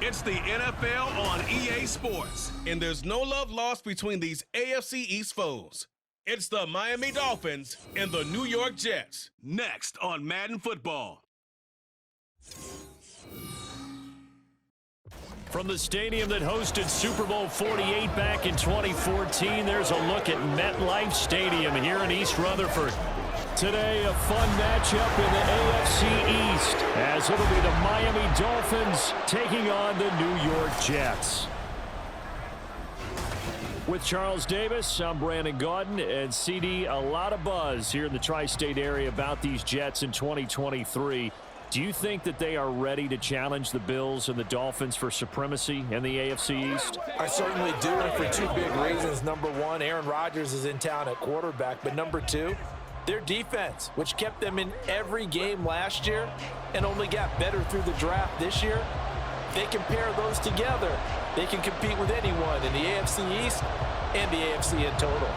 It's the NFL on EA Sports, and there's no love lost between these AFC East foes. It's the Miami Dolphins and the New York Jets. Next on Madden Football. From the stadium that hosted Super Bowl 48 back in 2014, there's a look at MetLife Stadium here in East Rutherford. Today, a fun matchup in the AFC East, as it'll be the Miami Dolphins taking on the New York Jets. With Charles Davis, I'm Brandon Gaudin, and CD, a lot of buzz here in the tri-state area about these Jets in 2023. Do you think that they are ready to challenge the Bills and the Dolphins for supremacy in the AFC East? I certainly do, and for two big reasons. Number one, Aaron Rodgers is in town at quarterback, but number two, their defense, which kept them in every game last year and only got better through the draft this year. They can pair those together. They can compete with anyone in the AFC East and the AFC in total.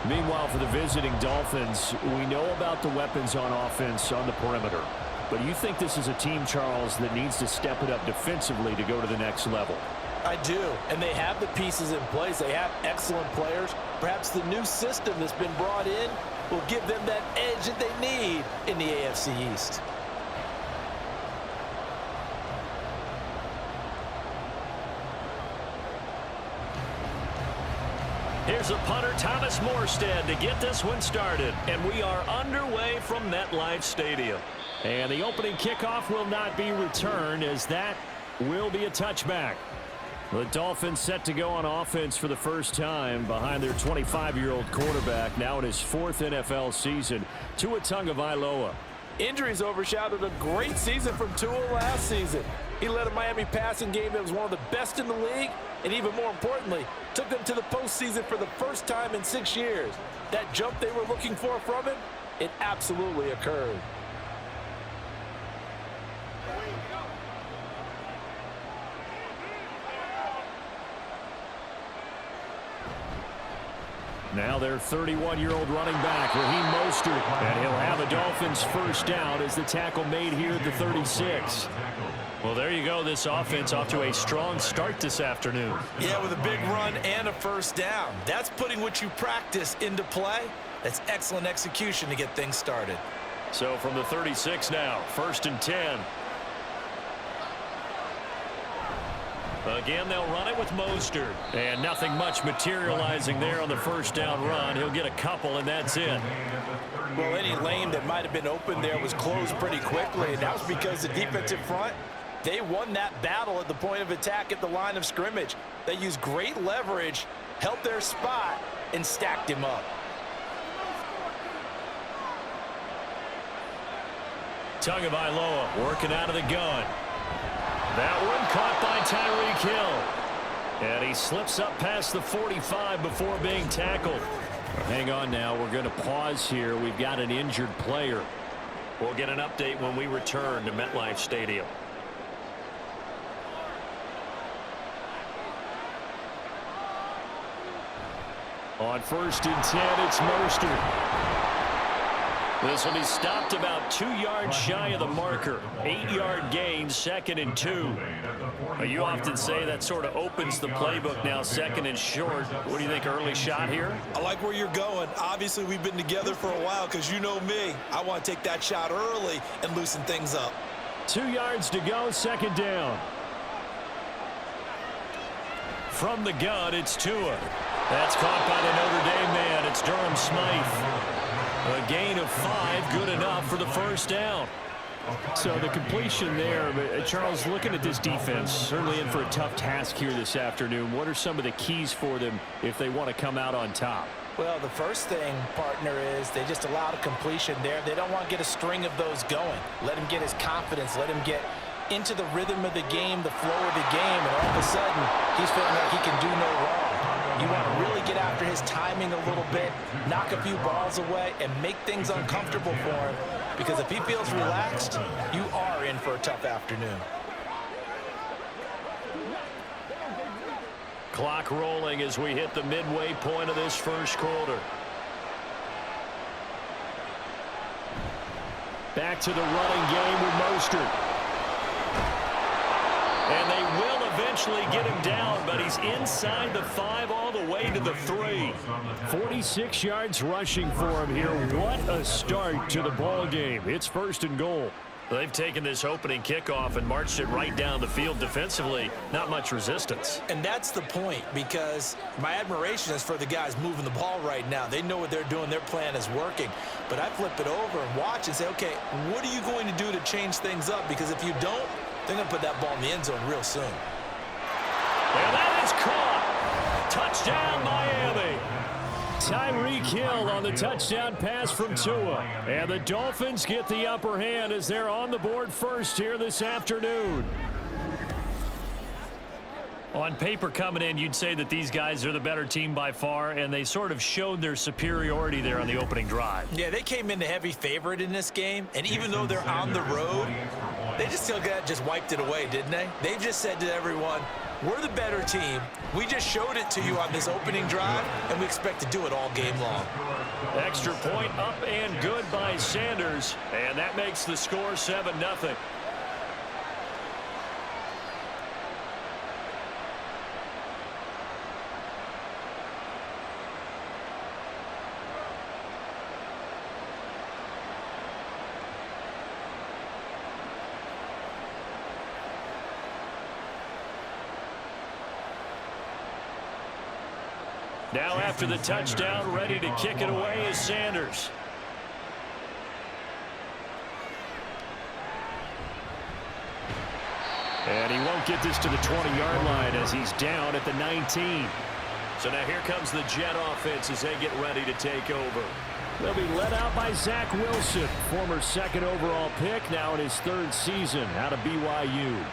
Meanwhile, for the visiting Dolphins, we know about the weapons on offense on the perimeter. But do you think this is a team, Charles, that needs to step it up defensively to go to the next level? I do, and they have the pieces in place. They have excellent players. Perhaps the new system that's been brought in will give them that edge that they need in the AFC East. Here's a punter, Thomas Morstead, to get this one started. And we are underway from MetLife Stadium. And the opening kickoff will not be returned, as that will be a touchback. The Dolphins set to go on offense for the first time behind their 25-year-old quarterback, now in his fourth NFL season, Tua Tagovailoa. Injuries overshadowed a great season from Tua last season. He led a Miami passing game that was one of the best in the league, and even more importantly, took them to the postseason for the first time in 6 years. That jump they were looking for from him, it absolutely occurred. Now their 31-year-old running back, Raheem Mostert, and he'll have a Dolphins first down as the tackle made here at the 36. Well, there you go. This offense off to a strong start this afternoon. Yeah, with a big run and a first down. That's putting what you practice into play. That's excellent execution to get things started. So from the 36 now, 1st and 10. Again, they'll run it with Mostert. And nothing much materializing there on the first down run. He'll get a couple, and that's it. Well, any lane that might have been open there was closed pretty quickly, and that was because the defensive front, they won that battle at the point of attack at the line of scrimmage. They used great leverage, held their spot, and stacked him up. Tagovailoa working out of the gun. That one caught by Tyreek Hill. And he slips up past the 45 before being tackled. Hang on now. We're going to pause here. We've got an injured player. We'll get an update when we return to MetLife Stadium. On 1st and 10, it's Mostert. This will be stopped about 2 yards shy of the marker. 8-yard gain, 2nd and 2. You often say that sort of opens the playbook now, 2nd and short. What do you think, early shot here? I like where you're going. Obviously, we've been together for a while because you know me. I want to take that shot early and loosen things up. 2 yards to go, 2nd down. From the gun, it's Tua. That's caught by the Notre Dame man. It's Durham Smythe. A gain of 5, good enough for the first down. So the completion there, but Charles, looking at this defense, certainly in for a tough task here this afternoon. What are some of the keys for them if they want to come out on top? Well, the first thing, partner, is they just allowed a completion there. They don't want to get a string of those going. Let him get his confidence. Let him get into the rhythm of the game, the flow of the game, and all of a sudden, he's feeling like he can do no wrong. You want to really get after his timing a little bit, knock a few balls away, and make things uncomfortable for him. Because if he feels relaxed, you are in for a tough afternoon. Clock rolling as we hit the midway point of this first quarter. Back to the running game with Mostert. And they will eventually get him down, but he's inside the 5 all the way to the 3. 46 yards rushing for him here. What a start to the ball game. It's 1st and goal. They've taken this opening kickoff and marched it right down the field defensively. Not much resistance. And that's the point, because my admiration is for the guys moving the ball right now. They know what they're doing. Their plan is working. But I flip it over and watch and say, okay, what are you going to do to change things up? Because if you don't, they're going to put that ball in the end zone real soon. And that is caught. Touchdown, Miami. Tyreek Hill on the touchdown pass from Tua. And the Dolphins get the upper hand as they're on the board first here this afternoon. On paper coming in, you'd say that these guys are the better team by far, and they sort of showed their superiority there on the opening drive. Yeah, they came in the heavy favorite in this game, and even though they're on the road, they just wiped it away, didn't they? They just said to everyone, we're the better team. We just showed it to you on this opening drive, and we expect to do it all game long. Extra point up and good by Sanders, and that makes the score 7-0. Now after the touchdown, ready to kick it away is Sanders. And he won't get this to the 20-yard line as he's down at the 19. So now here comes the Jet offense as they get ready to take over. They'll be led out by Zach Wilson, former 2nd overall pick, now in his 3rd season out of BYU.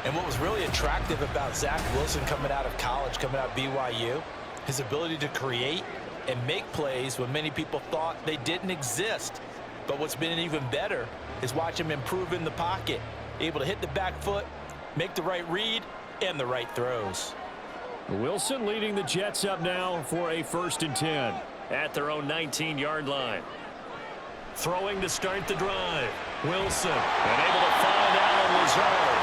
And what was really attractive about Zach Wilson coming out of college, coming out of BYU, his ability to create and make plays when many people thought they didn't exist. But what's been even better is watch him improve in the pocket, able to hit the back foot, make the right read, and the right throws. Wilson leading the Jets up now for a 1st and 10 at their own 19-yard line. Throwing to start the drive. Wilson, and able to find Allen Lazard.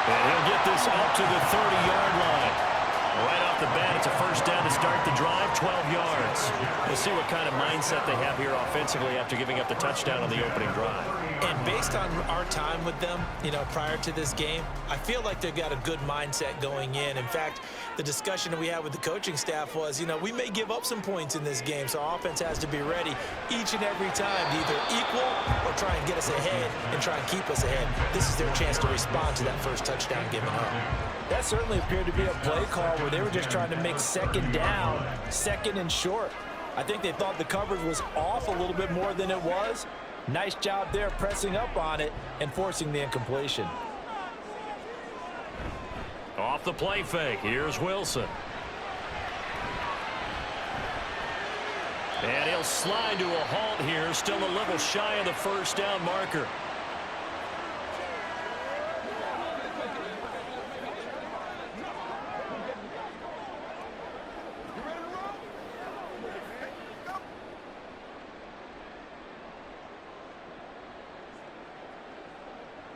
And he'll get this up to the 30-yard line. Right off the bat, it's a 1st down to start the drive, 12 yards. We'll see what kind of mindset they have here offensively after giving up the touchdown on the opening drive. And based on our time with them, prior to this game, I feel like they've got a good mindset going in. In fact, the discussion that we had with the coaching staff was, we may give up some points in this game, so our offense has to be ready each and every time to either equal or try and get us ahead and try and keep us ahead. This is their chance to respond to that first touchdown given up. That certainly appeared to be a play call where they were just trying to make 2nd down, 2nd and short. I think they thought the coverage was off a little bit more than it was. Nice job there pressing up on it and forcing the incompletion. Off the play fake, here's Wilson. And he'll slide to a halt here, still a little shy of the 1st down marker.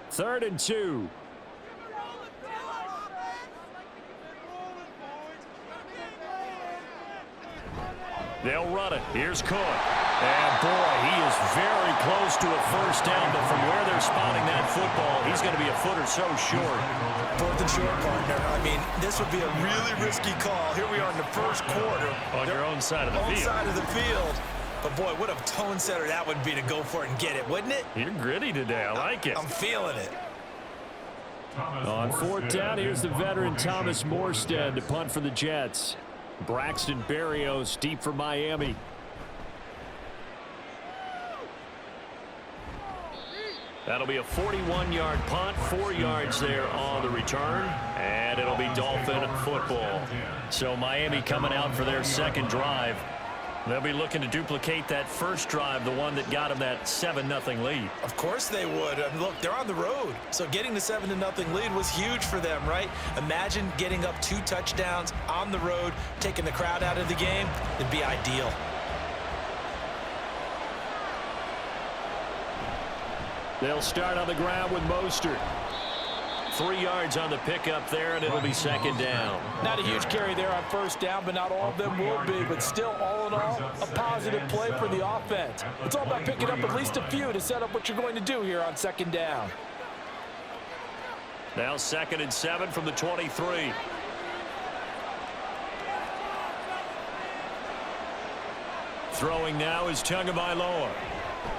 Third and 2. They'll run it. Here's Cook. And boy, he is very close to a 1st down, but from where they're spotting that football, he's going to be a foot or so short. 4th and short, partner. I mean, this would be a really risky call. Here we are in the 1st quarter. On your own side of the field. Side of the field. But boy, what a tone setter that would be to go for it and get it, wouldn't it? You're gritty today. I like it. I'm feeling it. On 4th down, here's the veteran Thomas Morstead to punt for the Jets. Braxton Berrios deep for Miami. That'll be a 41-yard punt, 4 yards there on the return, and it'll be Dolphin football. So Miami coming out for their 2nd drive. They'll be looking to duplicate that 1st drive, the one that got them that 7-0 lead. Of course they would. Look, they're on the road. So getting the 7-0 lead was huge for them, right? Imagine getting up 2 touchdowns on the road, taking the crowd out of the game. It'd be ideal. They'll start on the ground with Mostert. 3 yards on the pickup there, and it'll be second down. Not a huge carry there on first down, but not all of them will be. But still, all in all, a positive play for the offense. It's all about picking up at least a few to set up what you're going to do here on second down. Now 2nd and 7 from the 23. Throwing now is Tagovailoa.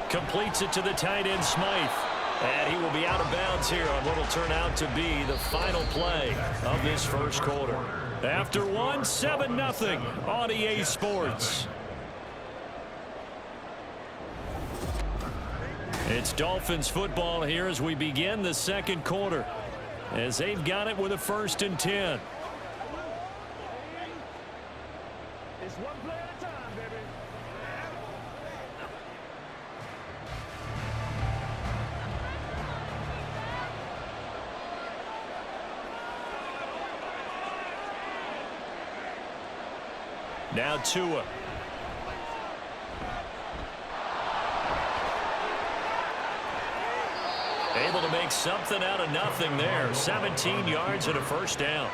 Completes it to the tight end Smythe. And he will be out of bounds here on what will turn out to be the final play of this first quarter. After one, 7-0 on EA Sports. It's Dolphins football here as we begin the second quarter, as they've got it with a 1st and 10. It's one play at a time, baby. Now Tua. Able to make something out of nothing there. 17 yards and a 1st down.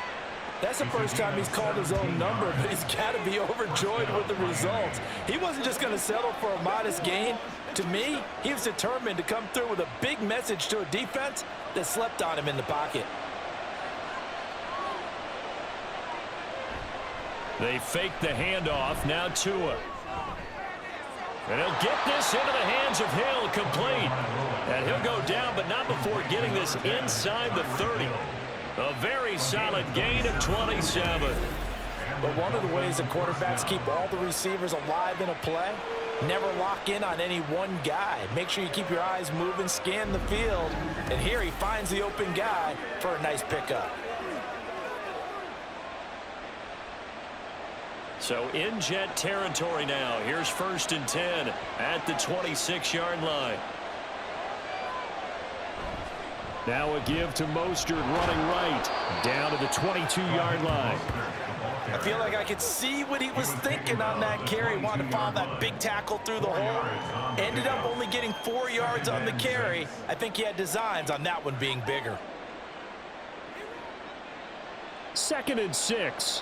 That's the first time he's called his own number, but he's got to be overjoyed with the results. He wasn't just going to settle for a modest gain. To me, he was determined to come through with a big message to a defense that slept on him in the pocket. They fake the handoff. Now Tua. And he'll get this into the hands of Hill, complete. And he'll go down, but not before getting this inside the 30. A very solid gain of 27. But one of the ways the quarterbacks keep all the receivers alive in a play, never lock in on any one guy. Make sure you keep your eyes moving, scan the field. And here he finds the open guy for a nice pickup. So in Jet territory now. Here's 1st and 10 at the 26-yard line. Now a give to Mostert running right down to the 22-yard line. I feel like I could see what he was thinking on that carry. Wanted to follow that big tackle through the hole. Ended up only getting 4 yards on the carry. I think he had designs on that one being bigger. 2nd and 6.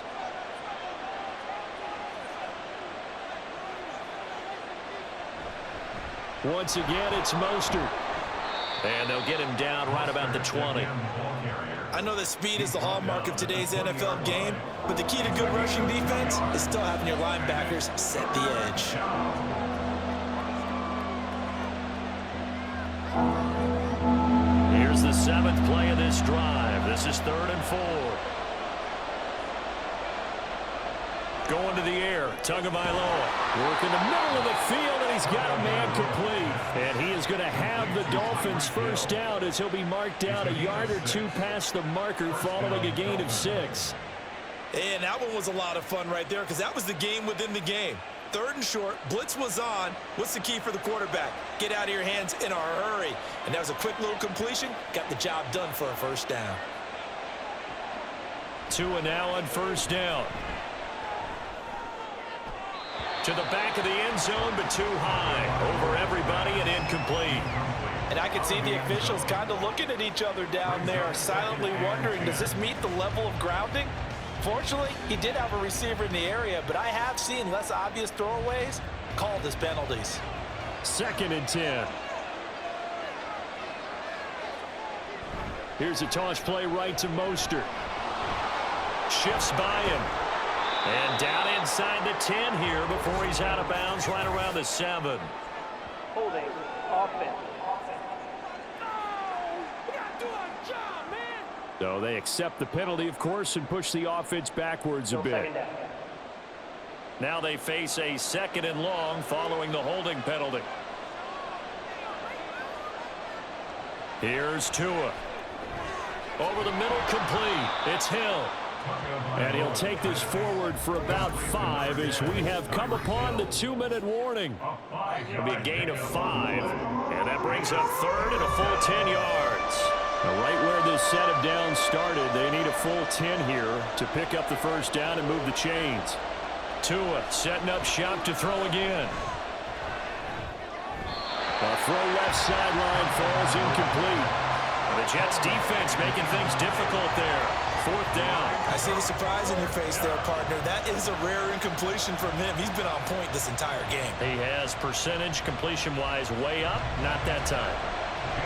Once again, it's Mostert. And they'll get him down right about the 20. I know that speed is the hallmark of today's NFL game, but the key to good rushing defense is still having your linebackers set the edge. Here's the 7th play of this drive. This is 3rd and 4. Going to the air, Tagovailoa working the middle of the field, and he's got a man complete. And he is going to have the Dolphins first down as he'll be marked down a yard or two past the marker following a gain of 6. And that one was a lot of fun right there because that was the game within the game. 3rd and short, blitz was on. What's the key for the quarterback? Get out of your hands in a hurry. And that was a quick little completion. Got the job done for a first down. Tua now on 1st down. To the back of the end zone, but too high. Over everybody and incomplete. And I can see the officials kind of looking at each other down there, silently wondering, does this meet the level of grounding? Fortunately, he did have a receiver in the area, but I have seen less obvious throwaways called as penalties. 2nd and 10. Here's a toss play right to Mostert. Shifts by him. And down inside the 10 here before he's out of bounds right around the 7. Holding offense. So they accept the penalty, of course, and push the offense backwards a bit. Now they face a 2nd and long following the holding penalty. Here's Tua. Over the middle, complete. It's Hill. And he'll take this forward for about 5 as we have come upon the 2-minute warning. It'll be a gain of 5. And that brings up 3rd and a full 10 yards. Now right where this set of downs started, they need a full 10 here to pick up the first down and move the chains. Tua setting up shop to throw again. A throw left sideline falls incomplete. The Jets defense making things difficult there. 4th down. I see the surprise in your face there, partner. That is a rare incompletion from him. He's been on point this entire game. He has percentage completion-wise way up, not that time.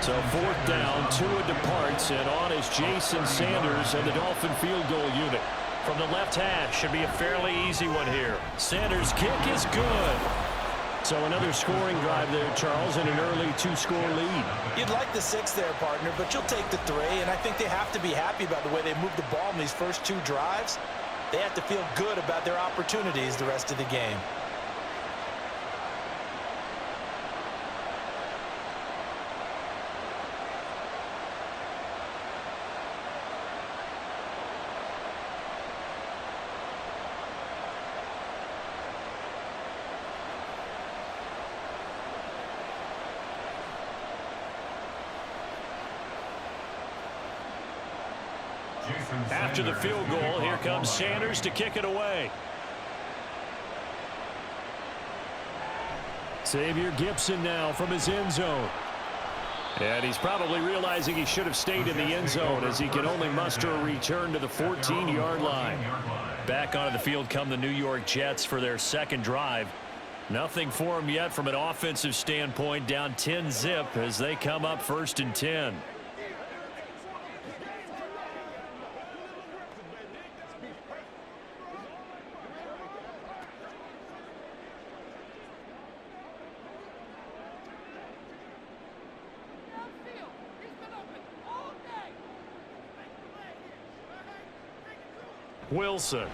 So 4th down, Tua departs, and on is Jason Sanders and the Dolphin field goal unit. From the left hash, should be a fairly easy one here. Sanders' kick is good. So another scoring drive there, Charles, and an early 2-score lead. You'd like the 6 there, partner, but you'll take the 3, and I think they have to be happy about the way they moved the ball in these first 2 drives. They have to feel good about their opportunities the rest of the game. After the field goal, here comes Sanders to kick it away. Xavier Gipson now from his end zone. And he's probably realizing he should have stayed in the end zone as he can only muster a return to the 14-yard line. Back onto the field come the New York Jets for their second drive. Nothing for them yet from an offensive standpoint, down 10-zip as they come up 1st and 10. Wilson.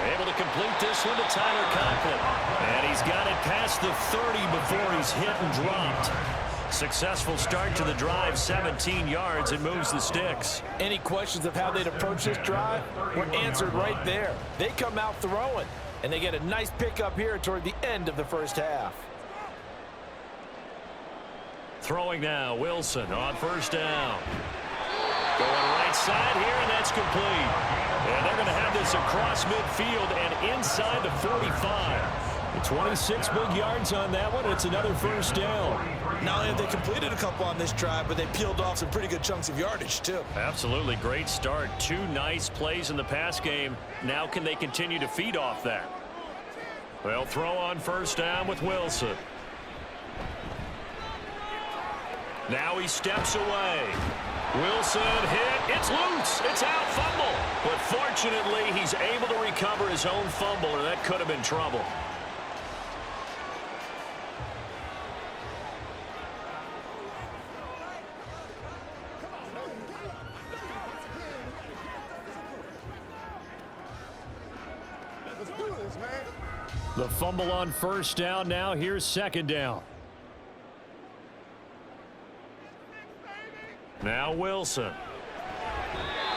Able to complete this one to Tyler Conklin. And he's got it past the 30 before he's hit and dropped. Successful start to the drive, 17 yards, and moves the sticks. Any questions of how they'd approach this drive were answered right there. They come out throwing, and they get a nice pickup here toward the end of the first half. Throwing now, Wilson on 1st down. Going right side here, and that's complete. And they're going to have this across midfield and inside the 45. 26 big yards on that one. It's another 1st down. Not only have they completed a couple on this drive, but they peeled off some pretty good chunks of yardage, too. Absolutely great start. 2 nice plays in the pass game. Now can they continue to feed off that? They'll throw on 1st down with Wilson. Now he steps away. Wilson hit. It's loose. It's out. Fumble. But fortunately, he's able to recover his own fumble, or that could have been trouble. Let's do this, man. The fumble on 1st down. Now here's 2nd down. Now Wilson.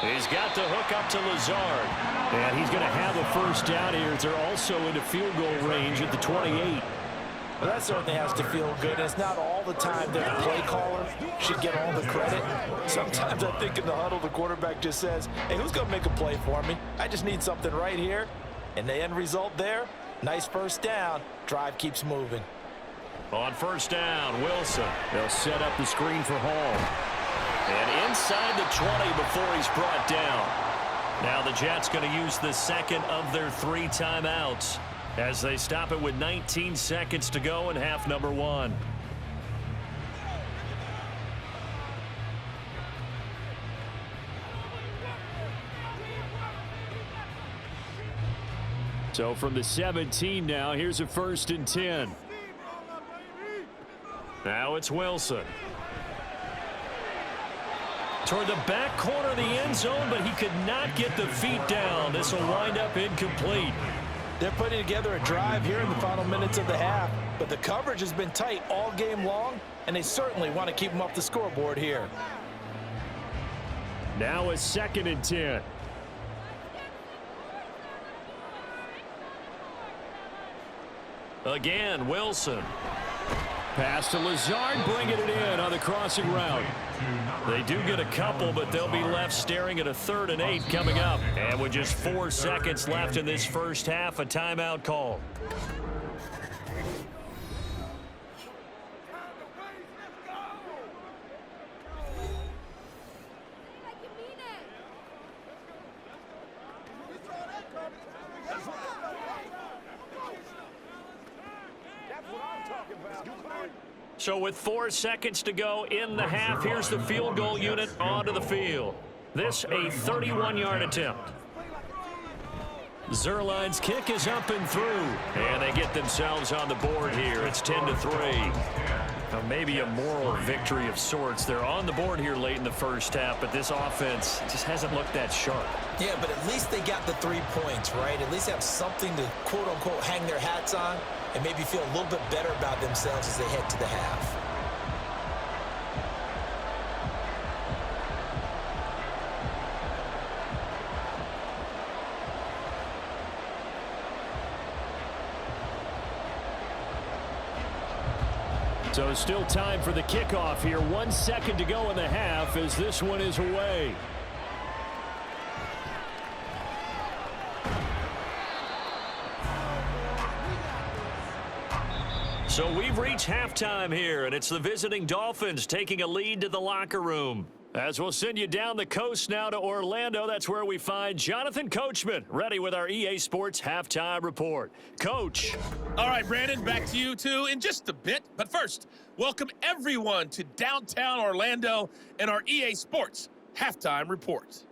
He's got the hook up to Lazard. And he's going to have a 1st down here. They're also into field goal range at the 28. Well, that certainly has to feel good. It's not all the time that the play caller should get all the credit. Sometimes I think in the huddle, the quarterback just says, hey, who's going to make a play for me? I just need something right here. And the end result there, nice 1st down. Drive keeps moving. On 1st down, Wilson. They'll set up the screen for Hall. And inside the 20 before he's brought down. Now the Jets going to use the 2nd of their 3 timeouts as they stop it with 19 seconds to go in half number 1. So from the 17 now, here's a 1st and 10. Now it's Wilson. Toward the back corner of the end zone, but he could not get the feet down. This will wind up incomplete. They're putting together a drive here in the final minutes of the half, but the coverage has been tight all game long, and they certainly want to keep them off the scoreboard here. Now a 2nd and 10. Again, Wilson. Pass to Lazard, bringing it in on the crossing route. They do get a couple, but they'll be left staring at a 3rd and 8 coming up. And with just 4 seconds left in this first half, a timeout call. So with 4 seconds to go in the half, here's the field goal unit onto the field. This a 31-yard attempt. Zerline's kick is up and through, and they get themselves on the board here. It's 10-3. Maybe a moral victory of sorts. They're on the board here late in the first half, but this offense just hasn't looked that sharp. Yeah, but at least they got the 3 points, right? At least have something to, quote-unquote, hang their hats on and maybe feel a little bit better about themselves as they head to the half. So still time for the kickoff here. 1 second to go in the half as this one is away. So we've reached halftime here, and it's the visiting Dolphins taking a lead to the locker room. As we'll send you down the coast now to Orlando, that's where we find Jonathan Coachman, ready with our EA Sports Halftime Report. Coach. All right, Brandon, back to you two in just a bit. But first, welcome everyone to downtown Orlando and our EA Sports Halftime Report.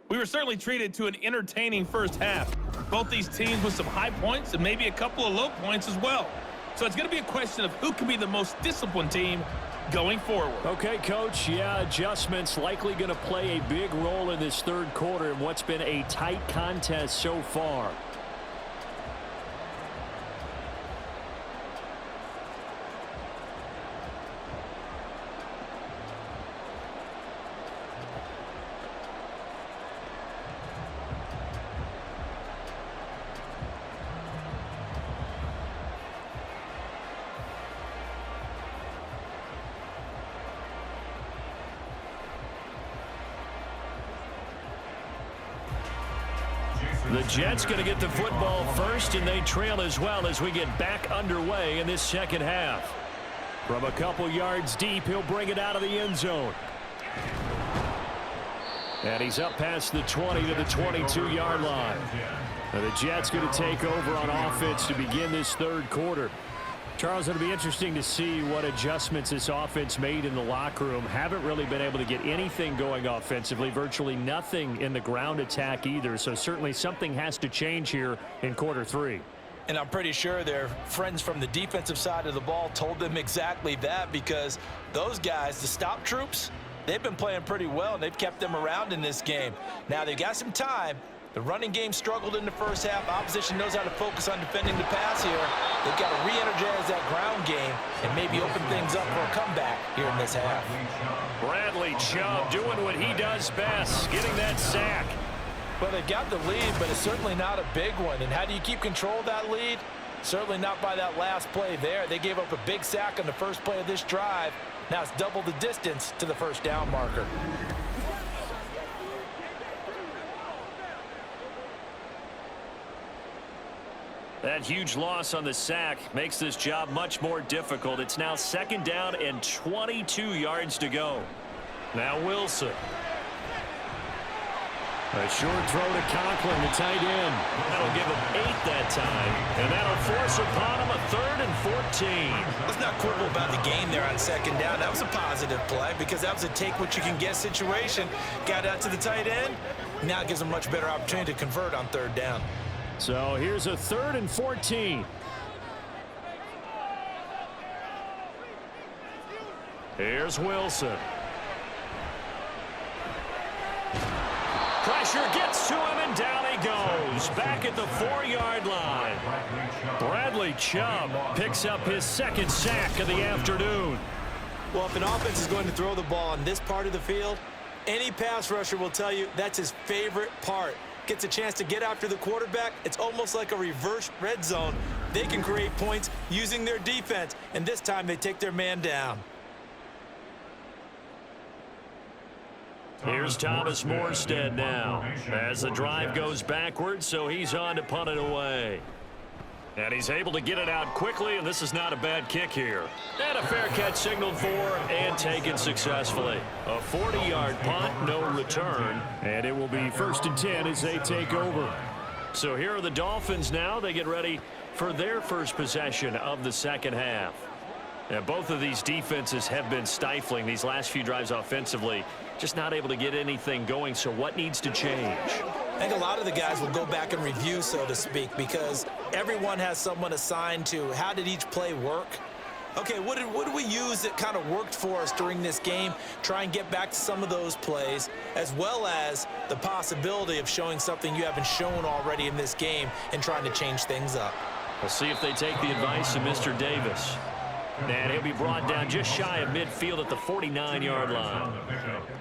We were certainly treated to an entertaining first half. Both these teams with some high points and maybe a couple of low points as well. So it's going to be a question of who can be the most disciplined team going forward. Okay, Coach, yeah, adjustments likely going to play a big role in this third quarter in what's been a tight contest so far. The Jets going to get the football first, and they trail as well as we get back underway in this second half. From a couple yards deep, he'll bring it out of the end zone. And he's up past the 20 to the 22-yard line. Now the Jets going to take over on offense to begin this third quarter. Charles, it'll be interesting to see what adjustments this offense made in the locker room. Haven't really been able to get anything going offensively, virtually nothing in the ground attack either. So certainly something has to change here in quarter three. And I'm pretty sure their friends from the defensive side of the ball told them exactly that, because those guys, the stop troops, they've been playing pretty well, and they've kept them around in this game. Now they've got some time. The running game struggled in the first half. Opposition knows how to focus on defending the pass here. They've got to re-energize that ground game and maybe open things up for a comeback here in this half. Bradley Chubb doing what he does best, getting that sack. Well, they've got the lead, but it's certainly not a big one. And how do you keep control of that lead? Certainly not by that last play there. They gave up a big sack on the first play of this drive. Now it's double the distance to the first down marker. That huge loss on the sack makes this job much more difficult. It's now second down and 22 yards to go. Now Wilson. A short throw to Conklin, the tight end. That'll give him 8 that time, and that'll force upon him a 3rd and 14. Let's not quibble about the game there on second down. That was a positive play because that was a take-what-you-can-get situation. Got out to the tight end. Now it gives them a much better opportunity to convert on third down. So here's a 3rd and 14. Here's Wilson. Pressure gets to him, and down he goes. Back at the 4-yard line. Bradley Chubb picks up his second sack of the afternoon. Well, if an offense is going to throw the ball on this part of the field, any pass rusher will tell you that's his favorite part. Gets a chance to get after the quarterback. It's almost like a reverse red zone. They can create points using their defense, and this time they take their man down. Here's Thomas Morstead now as the drive goes backwards, so he's on to punt it away. And he's able to get it out quickly, and this is not a bad kick here. And a fair catch signaled for and taken successfully. A 40-yard punt, no return, and it will be 1st and 10 as they take over. So here are the Dolphins now. They get ready for their first possession of the second half. And both of these defenses have been stifling these last few drives offensively, just not able to get anything going. So what needs to change? I think a lot of the guys will go back and review, so to speak, because everyone has someone assigned to how did each play work. Okay, what did we use that kind of worked for us during this game? Try and get back to some of those plays, as well as the possibility of showing something you haven't shown already in this game and trying to change things up. We'll see if they take the advice of Mr. Davis. And he'll be brought down just shy of midfield at the 49-yard line.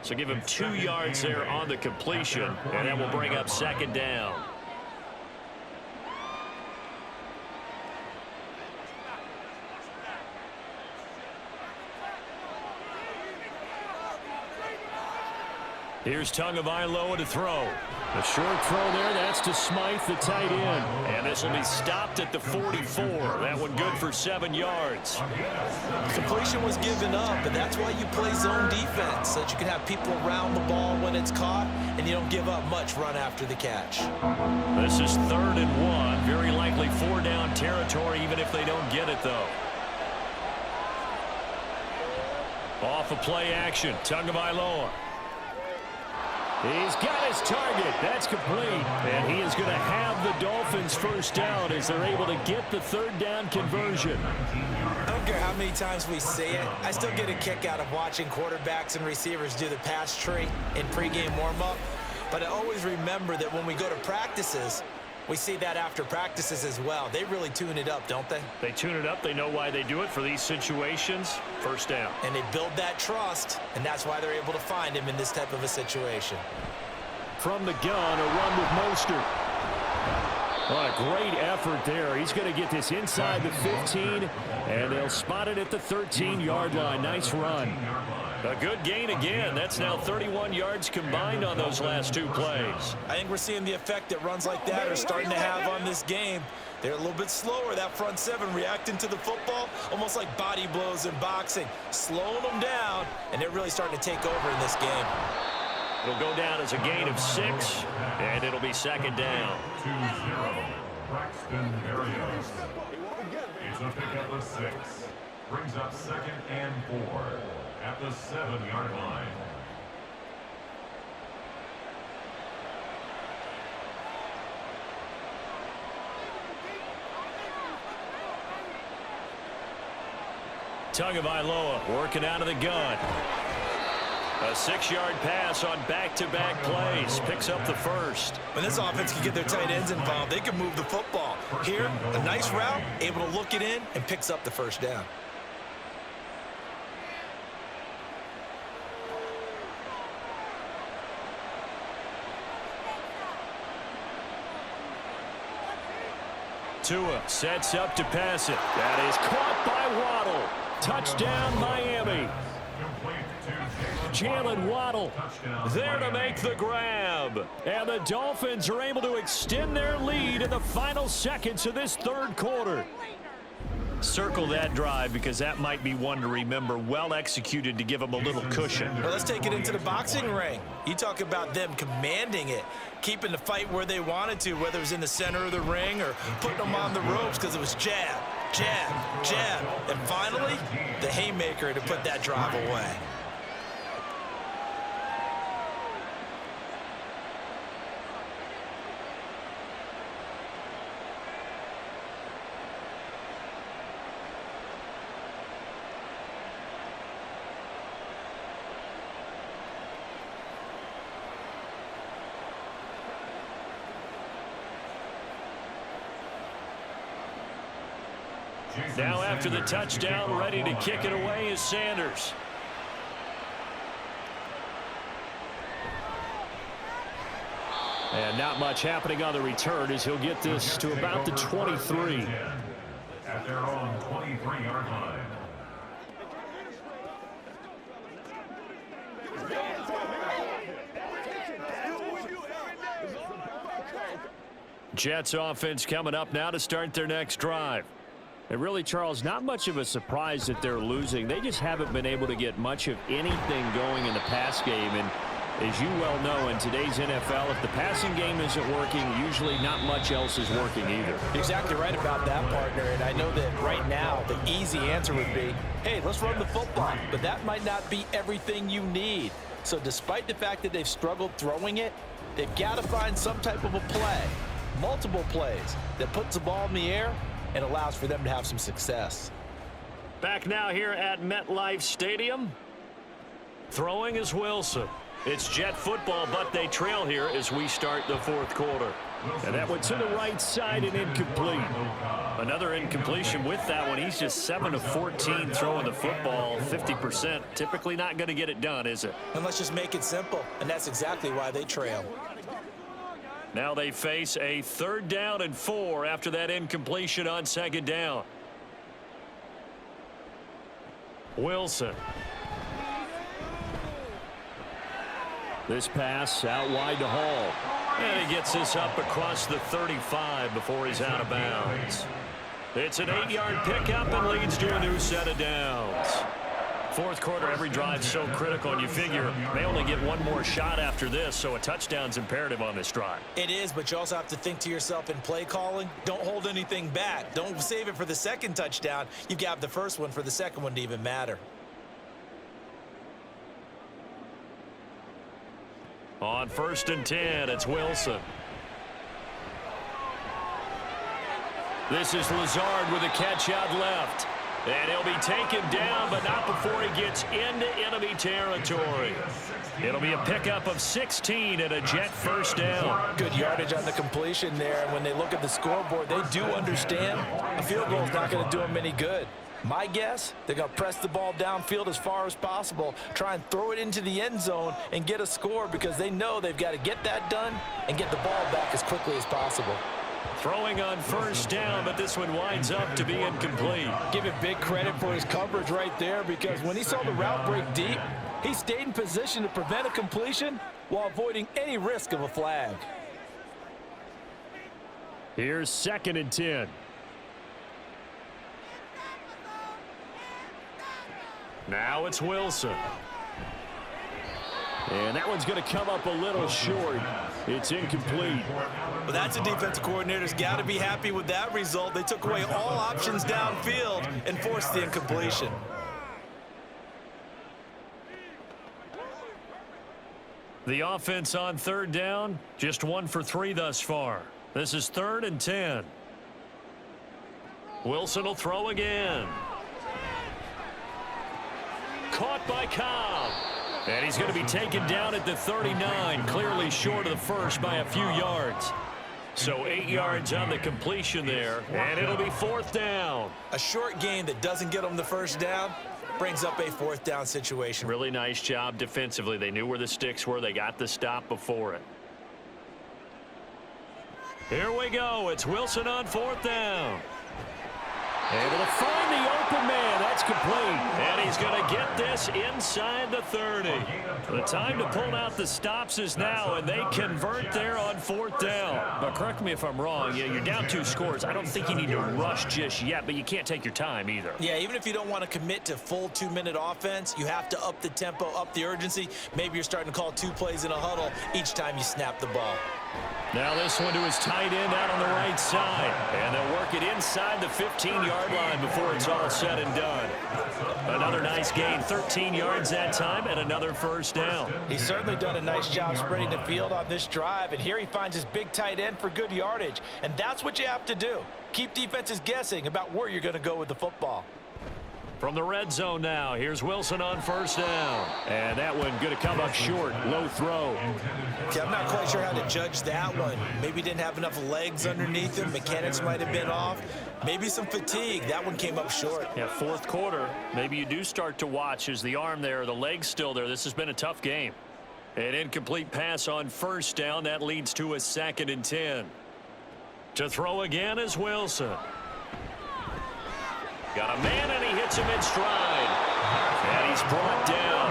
So give him 2 yards there on the completion, and that will bring up second down. Here's Tagovailoa to throw. The short throw there, that's to Smythe, the tight end. And this will be stopped at the 44. That one good for 7 yards. Completion was given up, but that's why you play zone defense, so that you can have people around the ball when it's caught, and you don't give up much run after the catch. This is 3rd and 1. Very likely 4-down territory, even if they don't get it, though. Off of play action, Tagovailoa. He's got his target. That's complete. And he is going to have the Dolphins first down as they're able to get the 3rd down conversion. I don't care how many times we say it. I still get a kick out of watching quarterbacks and receivers do the pass tree in pregame warm-up. But I always remember that when we go to practices, we see that after practices as well. They really tune it up, don't they? They tune it up. They know why they do it for these situations. First down. And they build that trust, and that's why they're able to find him in this type of a situation. From the gun, a run with Mostert. What a great effort there. He's going to get this inside the 15, and they'll spot it at the 13-yard line. Nice run. A good gain again. That's now 31 yards combined on those last 2 plays. I think we're seeing the effect that runs like that are starting to have on this game. They're a little bit slower, that front 7, reacting to the football, almost like body blows in boxing, slowing them down, and they're really starting to take over in this game. It'll go down as a gain of 6, and it'll be second down. 2-0, Braxton Berrios. It's a pickup of 6. Brings up 2nd and 4 at the 7-yard line. Tagovailoa working out of the gun. A 6-yard pass on back-to-back plays. Picks up the first. When this offense can get their tight ends involved, they can move the football. Here, a nice route, able to look it in, and picks up the first down. Tua sets up to pass it. That is caught by Waddle. Touchdown, Miami. Jalen Waddle there to make the grab. And the Dolphins are able to extend their lead in the final seconds of this 3rd quarter. Circle that drive because that might be one to remember. Well executed to give them a little cushion. Well, let's take it into the boxing ring. You talk about them commanding it, keeping the fight where they wanted to, whether it was in the center of the ring or putting them on the ropes because it was jab, jab, jab. And finally, the haymaker to put that drive away. Now after the touchdown, ready to kick it away is Sanders. And not much happening on the return as he'll get this to about the 23. At their own 23-yard line. Jets offense coming up now to start their next drive. And really, Charles, not much of a surprise that they're losing. They just haven't been able to get much of anything going in the pass game. And As you well know, in today's NFL, if the passing game isn't working, usually not much else is working either. You're exactly right about that, partner. And I know that right now the easy answer would be, hey, let's run the football. But that might not be everything you need. So despite the fact that they've struggled throwing it, they've got to find some type of a play, multiple plays, that puts the ball in the air and allows for them to have some success. Back now here at MetLife Stadium. Throwing is Wilson. It's Jet football, but they trail here as we start the fourth quarter. And that one to the right side and incomplete. Another incompletion with that one. He's just 7 of 14 throwing the football, 50%. Typically not going to get it done, is it? And let's just make it simple, and that's exactly why they trail. Now they face a 3rd down and 4 after that incompletion on 2nd down. Wilson. This pass out wide to Hall. And he gets this up across the 35 before he's out of bounds. It's an 8-yard pickup and leads to a new set of downs. Fourth quarter, every drive so critical, and you figure they only get one more shot after this, so a touchdown's imperative on this drive. It is, but you also have to think to yourself in play calling, don't hold anything back. Don't save it for the second touchdown. You've got the first one for the second one to even matter. On 1st and 10, it's Wilson. This is Lazard with a catch out left. And he'll be taken down, but not before he gets into enemy territory. It'll be a pickup of 16 and a Jet 1st down. Good yardage on the completion there. And when they look at the scoreboard, they do understand a field goal is not going to do them any good. My guess, they're going to press the ball downfield as far as possible, try and throw it into the end zone and get a score because they know they've got to get that done and get the ball back as quickly as possible. Throwing on 1st down, but this one winds up to be incomplete. Give it big credit for his coverage right there because when he saw the route break deep, he stayed in position to prevent a completion while avoiding any risk of a flag. Here's 2nd and 10. Now it's Wilson. And that one's going to come up a little short. It's incomplete. Well, that's a defensive coordinator's got to be happy with that result. They took away all options downfield and forced the incompletion. The offense on 3rd down, just 1 for 3 thus far. This is 3rd and 10. Wilson will throw again. Caught by Cobb. And he's going to be taken down at the 39, clearly short of the first by a few yards. So 8 yards on the completion there, and it'll be 4th down. A short gain that doesn't get them the 1st down brings up a 4th down situation. Really nice job defensively. They knew where the sticks were. They got the stop before it. Here we go. It's Wilson on 4th down. Able to find the open man. That's complete. And he's going to get this inside the 30. The time to pull out the stops is now, and they convert there on 4th down. But correct me if I'm wrong. Yeah, you're down 2 scores. I don't think you need to rush just yet, but you can't take your time either. Yeah, even if you don't want to commit to full 2-minute offense, you have to up the tempo, up the urgency. Maybe you're starting to call 2 plays in a huddle each time you snap the ball. Now this one to his tight end out on the right side. And they'll work it inside the 15-yard line before it's all said and done. Another nice gain, 13 yards that time, and another 1st down. He's certainly done a nice job spreading the field on this drive, and here he finds his big tight end for good yardage. And that's what you have to do. Keep defenses guessing about where you're going to go with the football. From the red zone now, here's Wilson on 1st down. And that one going to come up short, low throw. See, I'm not quite sure how to judge that one. Maybe didn't have enough legs underneath him. Mechanics might have been off. Maybe some fatigue. That one came up short. Yeah, 4th quarter, maybe you do start to watch as the arm there, the leg's still there. This has been a tough game. An incomplete pass on 1st down. That leads to a 2nd and 10. To throw again is Wilson. Got a man, and he hits him in stride. And he's brought down.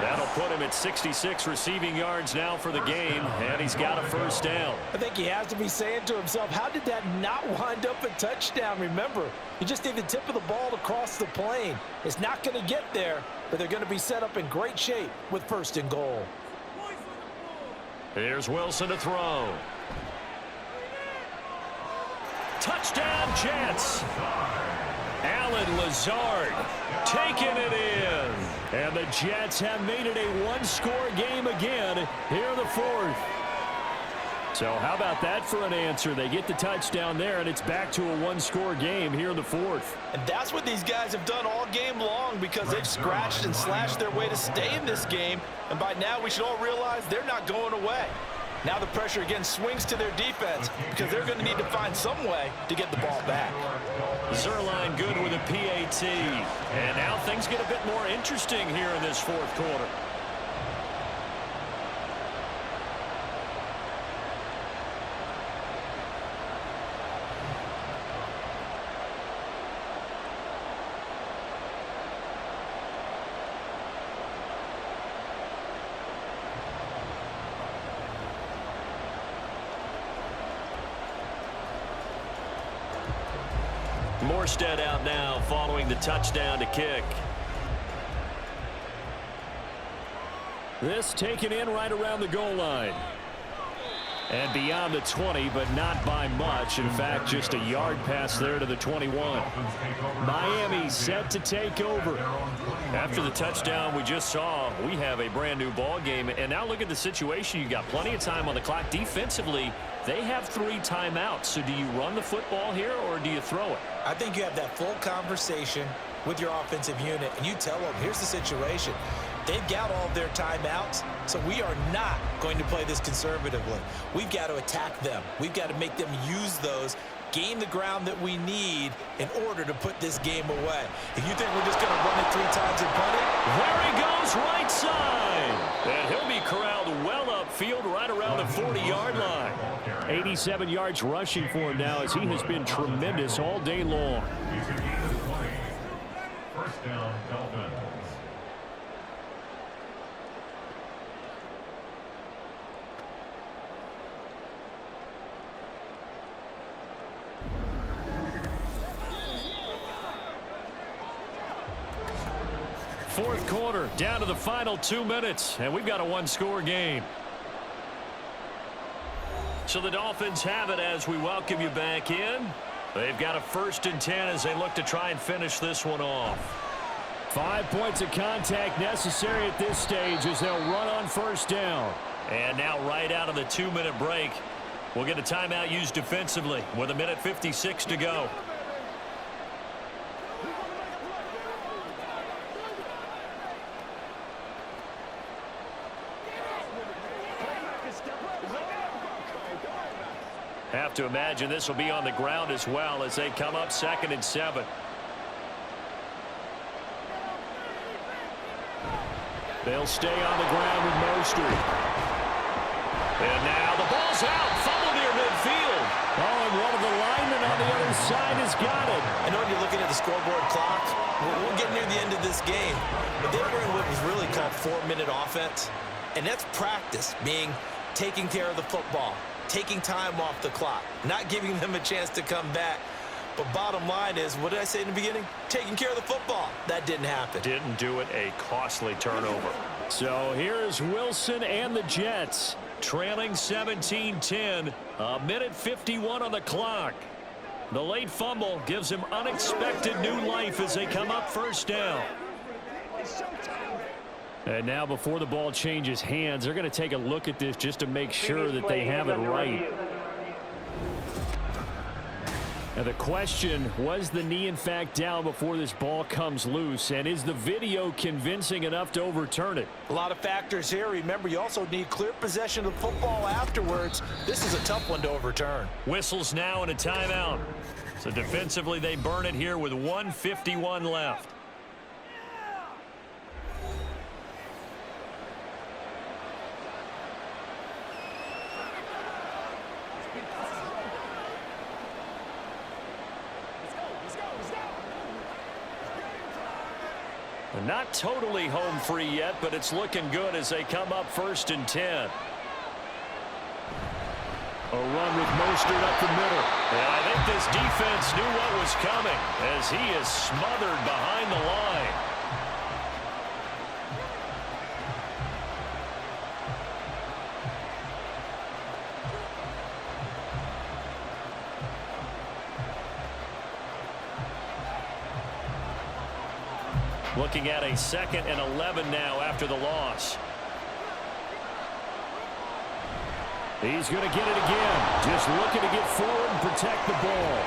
That'll put him at 66 receiving yards now for the game, and he's got a 1st down. I think he has to be saying to himself, how did that not wind up a touchdown? Remember, you just need the tip of the ball to cross the plane. It's not going to get there, but they're going to be set up in great shape with 1st and goal. Here's Wilson to throw. Touchdown, Jets. Alan Lazard taking it in. And the Jets have made it a one-score game again here in the fourth. So how about that for an answer? They get the touchdown there, and it's back to a one-score game here in the fourth. And that's what these guys have done all game long because they've scratched and slashed their way to stay in this game. And by now, we should all realize they're not going away. Now the pressure again swings to their defense because they're going to need to find some way to get the ball back. Zerline good with a PAT. And now things get a bit more interesting here in this fourth quarter. Morstead out now following the touchdown to kick. This taken in right around the goal line. And beyond the 20, but not by much. In fact, just a yard pass there to the 21. Miami set to take over. After the touchdown we just saw, we have a brand new ball game. And now look at the situation. You got plenty of time on the clock. Defensively, they have 3 timeouts. So do you run the football here or do you throw it? I think you have that full conversation with your offensive unit, and you tell them, here's the situation. They've got all of their timeouts, so we are not going to play this conservatively. We've got to attack them. We've got to make them use those, gain the ground that we need in order to put this game away. If you think we're just going to run it 3 times and punt it. There he goes, right side. And he'll be corralled well upfield right around the 40-yard line. 87 yards rushing for him now as he has been tremendous all day long. First down, Dolphins. Fourth quarter, down to the final 2 minutes, and we've got a one-score game. So the Dolphins have it as we welcome you back in. They've got a 1st and 10 as they look to try and finish this one off. 5 points of contact necessary at this stage as they'll run on 1st down. And now right out of the 2-minute break, we'll get a timeout used defensively with 1:56 to go. Have to imagine this will be on the ground as well as they come up 2nd and 7. They'll stay on the ground with Mostert. And now the ball's out. Fumble near midfield. Oh, and one of the linemen on the other side has got it. I know when you're looking at the scoreboard clock, we'll get near the end of this game. But they were in what was really called 4-minute offense. And that's practice, being taking care of the football, taking time off the clock, not giving them a chance to come back. But bottom line is, what did I say in the beginning? Taking care of the football. That didn't happen. Didn't do it. A costly turnover. So here's Wilson and the Jets trailing 17-10. 1:51 on the clock. The late fumble gives him unexpected new life as they come up 1st down. And now before the ball changes hands, they're going to take a look at this just to make sure that they have it right. Now the question, was the knee in fact down before this ball comes loose? And is the video convincing enough to overturn it? A lot of factors here. Remember, you also need clear possession of football afterwards. This is a tough one to overturn. Whistles now and a timeout. So defensively they burn it here with 1:51 left. Not totally home free yet, but it's looking good as they come up 1st and 10. A run with Mostert up the middle. And I think this defense knew what was coming as he is smothered behind the line. Looking at a 2nd and 11 now after the loss. He's going to get it again. Just looking to get forward and protect the ball.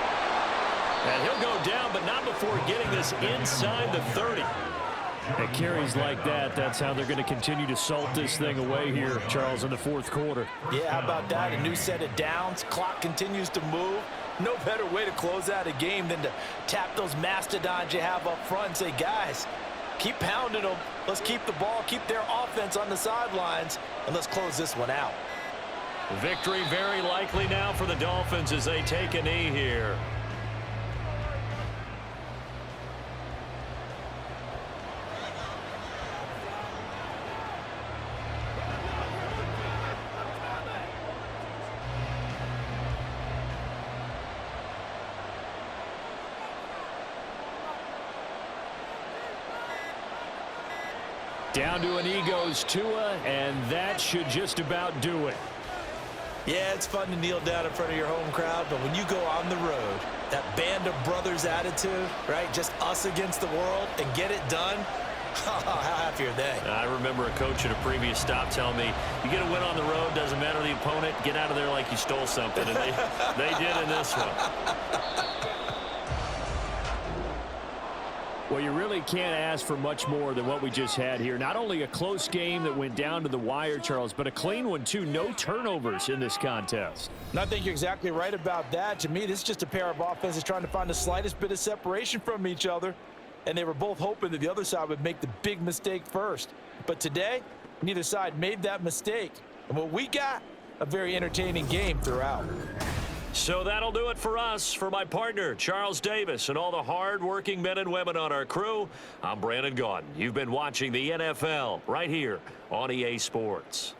And he'll go down, but not before getting this inside the 30. At carries like that, that's how they're going to continue to salt this thing away here, Charles, in the 4th quarter. Yeah, how about that? A new set of downs. Clock continues to move. No better way to close out a game than to tap those mastodons you have up front and say, guys, keep pounding them. Let's keep the ball, keep their offense on the sidelines, and let's close this one out. Victory very likely now for the Dolphins as they take a knee here. Down to a knee goes Tua, and that should just about do it. Yeah, it's fun to kneel down in front of your home crowd, but when you go on the road, that band of brothers attitude, right, just us against the world, and get it done, how happy are they? I remember a coach at a previous stop telling me, you get a win on the road, doesn't matter the opponent, get out of there like you stole something, and they did in this one. Well, you really can't ask for much more than what we just had here. Not only a close game that went down to the wire, Charles, but a clean one, too. No turnovers in this contest. And I think you're exactly right about that. To me, this is just a pair of offenses trying to find the slightest bit of separation from each other. And they were both hoping that the other side would make the big mistake first. But today, neither side made that mistake. And what we got, a very entertaining game throughout. So that'll do it for us. For my partner, Charles Davis, and all the hard-working men and women on our crew, I'm Brandon Gaudin. You've been watching the NFL right here on EA Sports.